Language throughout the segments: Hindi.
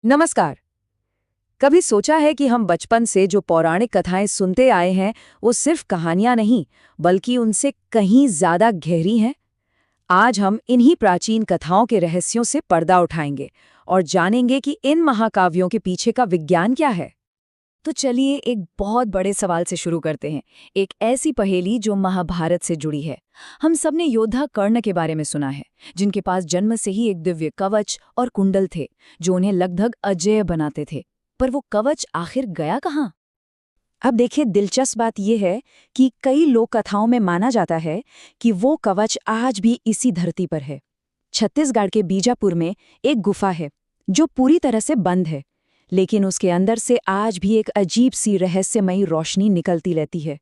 नमस्कार। कभी सोचा है कि हम बचपन से जो पौराणिक कथाएं सुनते आए हैं वो सिर्फ कहानियां नहीं बल्कि उनसे कहीं ज्यादा गहरी हैं। आज हम इन्हीं प्राचीन कथाओं के रहस्यों से पर्दा उठाएंगे और जानेंगे कि इन महाकाव्यों के पीछे का विज्ञान क्या है। तो चलिए एक बहुत बड़े सवाल से शुरू करते हैं। एक ऐसी पहेली जो महाभारत से जुड़ी है। हम सबने योद्धा कर्ण के बारे में सुना है, जिनके पास जन्म से ही एक दिव्य कवच और कुंडल थे जो उन्हें लगभग अजेय बनाते थे। पर वो कवच आखिर गया कहाँ? अब देखिए, दिलचस्प बात यह है कि कई लोक कथाओं में माना जाता है कि वो कवच आज भी इसी धरती पर है। छत्तीसगढ़ के बीजापुर में एक गुफा है जो पूरी तरह से बंद है, लेकिन उसके अंदर से आज भी एक अजीब सी रहस्यमयी रोशनी निकलती रहती है।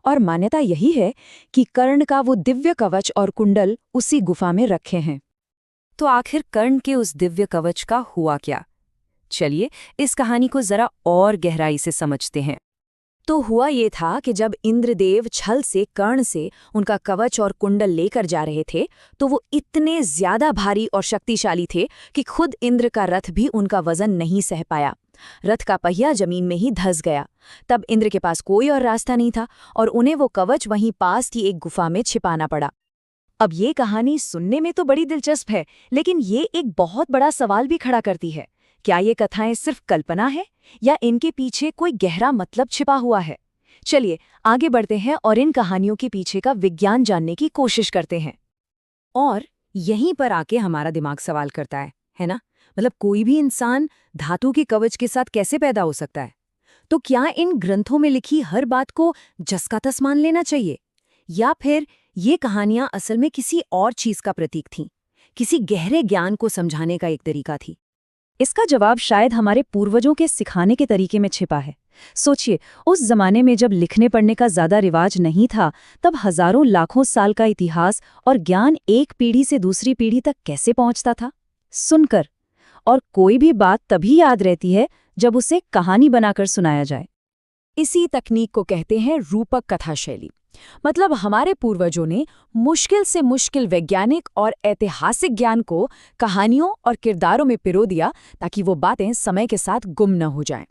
और मान्यता यही है कि कर्ण का वो दिव्य कवच और कुंडल उसी गुफा में रखे हैं। तो आखिर कर्ण के उस दिव्य कवच का हुआ क्या? चलिए इस कहानी को जरा और गहराई से समझते हैं। तो हुआ ये था कि जब इंद्रदेव छल से कर्ण से उनका कवच और कुंडल लेकर जा रहे थे, तो वो इतने ज्यादा भारी और शक्तिशाली थे कि खुद इंद्र का रथ भी उनका वजन नहीं सह पाया। रथ का पहिया जमीन में ही धंस गया। तब इंद्र के पास कोई और रास्ता नहीं था और उन्हें वो कवच वहीं पास की एक गुफा में छिपाना पड़ा। अब ये कहानी सुनने में तो बड़ी दिलचस्प है, लेकिन ये एक बहुत बड़ा सवाल भी खड़ा करती है। क्या ये कथाएं सिर्फ कल्पना है या इनके पीछे कोई गहरा मतलब छिपा हुआ है? चलिए आगे बढ़ते हैं और इन कहानियों के पीछे का विज्ञान जानने की कोशिश करते हैं। और यहीं पर आके हमारा दिमाग सवाल करता है ना? मतलब कोई भी इंसान धातु के कवच के साथ कैसे पैदा हो सकता है? तो क्या इन ग्रंथों में लिखी हर बात को जस का तस मान लेना चाहिए, या फिर ये कहानियां असल में किसी और चीज का प्रतीक थीं, किसी गहरे ज्ञान को समझाने का एक तरीका थी? इसका जवाब शायद हमारे पूर्वजों के सिखाने के तरीके में छिपा है। सोचिए, उस जमाने में जब लिखने पढ़ने का ज्यादा रिवाज नहीं था, तब हजारों लाखों साल का इतिहास और ज्ञान एक पीढ़ी से दूसरी पीढ़ी तक कैसे पहुंचता था? सुनकर। और कोई भी बात तभी याद रहती है जब उसे कहानी बनाकर सुनाया जाए। इसी तकनीक को कहते हैं रूपक कथा शैली। मतलब हमारे पूर्वजों ने मुश्किल से मुश्किल वैज्ञानिक और ऐतिहासिक ज्ञान को कहानियों और किरदारों में पिरो दिया, ताकि वो बातें समय के साथ गुम न हो जाएं।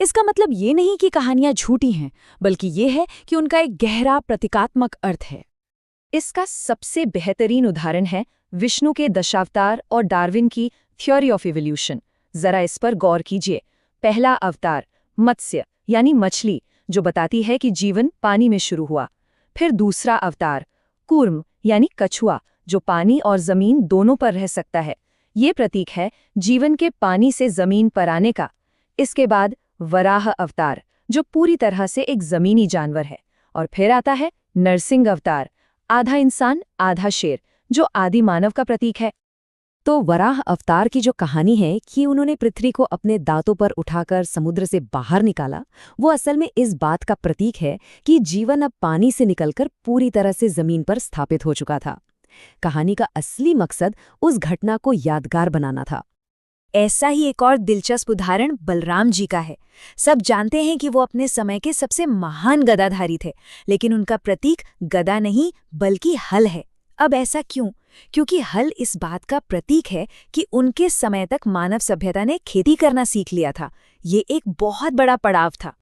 इसका मतलब ये नहीं कि कहानियां झूठी हैं, बल्कि ये है कि उनका एक गहरा प्रतीकात्मक अर्थ है। इसका सबसे बेहतरीन उदाहरण है विष्णु के दशावतार और डार्विन की थ्योरी ऑफ इवोल्यूशन। जरा इस पर गौर कीजिए। पहला अवतार मत्स्य यानी मछली, जो बताती है कि जीवन पानी में शुरू हुआ। फिर दूसरा अवतार कूर्म यानी कछुआ, जो पानी और जमीन दोनों पर रह सकता है। ये प्रतीक है जीवन के पानी से जमीन पर आने का। इसके बाद वराह अवतार, जो पूरी तरह से एक जमीनी जानवर है। और फिर आता है नरसिंह अवतार, आधा इंसान आधा शेर, जो आदि मानव का प्रतीक है। तो वराह अवतार की जो कहानी है कि उन्होंने पृथ्वी को अपने दांतों पर उठाकर समुद्र से बाहर निकाला, वो असल में इस बात का प्रतीक है कि जीवन अब पानी से निकलकर पूरी तरह से जमीन पर स्थापित हो चुका था। कहानी का असली मकसद उस घटना को यादगार बनाना था। ऐसा ही एक और दिलचस्प उदाहरण बलराम जी का है। सब जानते हैं कि वो अपने समय के सबसे महान गदाधारी थे, लेकिन उनका प्रतीक गदा नहीं बल्कि हल है। अब ऐसा क्यों? क्योंकि हल इस बात का प्रतीक है कि उनके समय तक मानव सभ्यता ने खेती करना सीख लिया था। ये एक बहुत बड़ा पड़ाव था।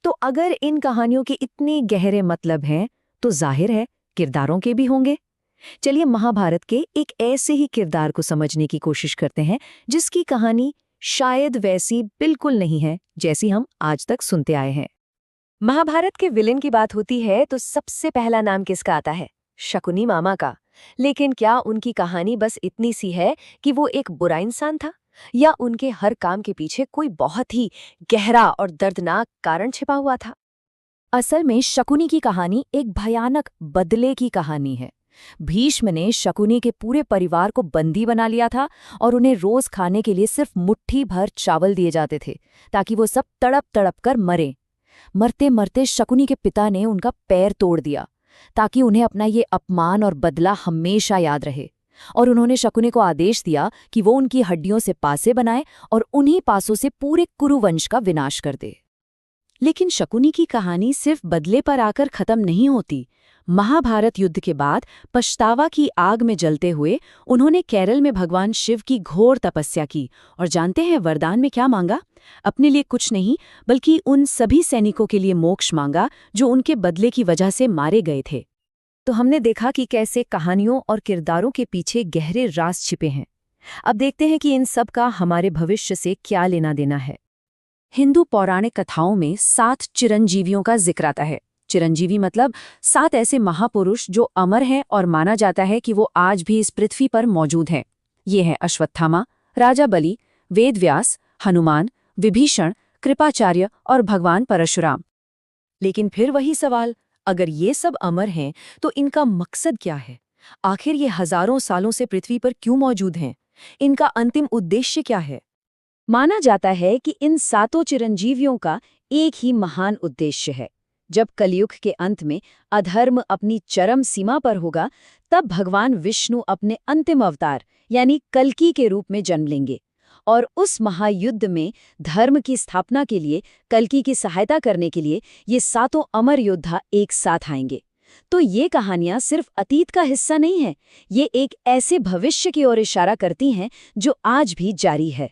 तो अगर इन कहानियों के इतने गहरे मतलब हैं, तो जाहिर है किरदारों के भी होंगे। चलिए महाभारत के एक ऐसे ही किरदार को समझने की कोशिश करते हैं, जिसकी कहानी शायद वैसी बिल्कुल नहीं है जैसी हम आज तक सुनते आए हैं। महाभारत के विलेन की बात होती है तो सबसे पहला नाम किसका आता है? शकुनी मामा का। लेकिन क्या उनकी कहानी बस इतनी सी है कि वो एक बुरा इंसान था, या उनके हर काम के पीछे कोई बहुत ही गहरा और दर्दनाक कारण छिपा हुआ था? असल में शकुनी की कहानी एक भयानक बदले की कहानी है। भीष्म ने शकुनी के पूरे परिवार को बंदी बना लिया था और उन्हें रोज खाने के लिए सिर्फ मुट्ठी भर चावल दिए जाते थे, ताकि वो सब तड़प तड़प कर मरे। मरते मरते शकुनी के पिता ने उनका पैर तोड़ दिया, ताकि उन्हें अपना ये अपमान और बदला हमेशा याद रहे। और उन्होंने शकुनी को आदेश दिया कि वो उनकी हड्डियों से पासे बनाए और उन्हीं पासों से पूरे कुरुवंश का विनाश कर दे। लेकिन शकुनी की कहानी सिर्फ बदले पर आकर खत्म नहीं होती। महाभारत युद्ध के बाद पछतावा की आग में जलते हुए उन्होंने केरल में भगवान शिव की घोर तपस्या की और जानते हैं वरदान में क्या मांगा? अपने लिए कुछ नहीं बल्कि उन सभी सैनिकों के लिए मोक्ष मांगा जो उनके बदले की वजह से मारे गए थे। तो हमने देखा कि कैसे कहानियों और किरदारों के पीछे गहरे राज छिपे हैं। अब देखते हैं कि इन सब का हमारे भविष्य से क्या लेना देना है। हिंदू पौराणिक कथाओं में 7 चिरंजीवियों का जिक्र आता है। चिरंजीवी मतलब 7 ऐसे महापुरुष जो अमर हैं और माना जाता है कि वो आज भी इस पृथ्वी पर मौजूद हैं। ये हैं अश्वत्थामा, राजा बलि, वेदव्यास, हनुमान, विभीषण, कृपाचार्य और भगवान परशुराम। लेकिन फिर वही सवाल, अगर ये सब अमर हैं तो इनका मकसद क्या है? आखिर ये हजारों सालों से पृथ्वी पर क्यों मौजूद हैं? इनका अंतिम उद्देश्य क्या है? माना जाता है कि इन 7 चिरंजीवियों का एक ही महान उद्देश्य है। जब कलयुग के अंत में अधर्म अपनी चरम सीमा पर होगा, तब भगवान विष्णु अपने अंतिम अवतार यानी कल्कि के रूप में जन्म लेंगे और उस महायुद्ध में धर्म की स्थापना के लिए कल्कि की सहायता करने के लिए ये 7 अमर योद्धा एक साथ आएंगे। तो ये कहानियां सिर्फ अतीत का हिस्सा नहीं है, ये एक ऐसे भविष्य की ओर इशारा करती हैं जो आज भी जारी है।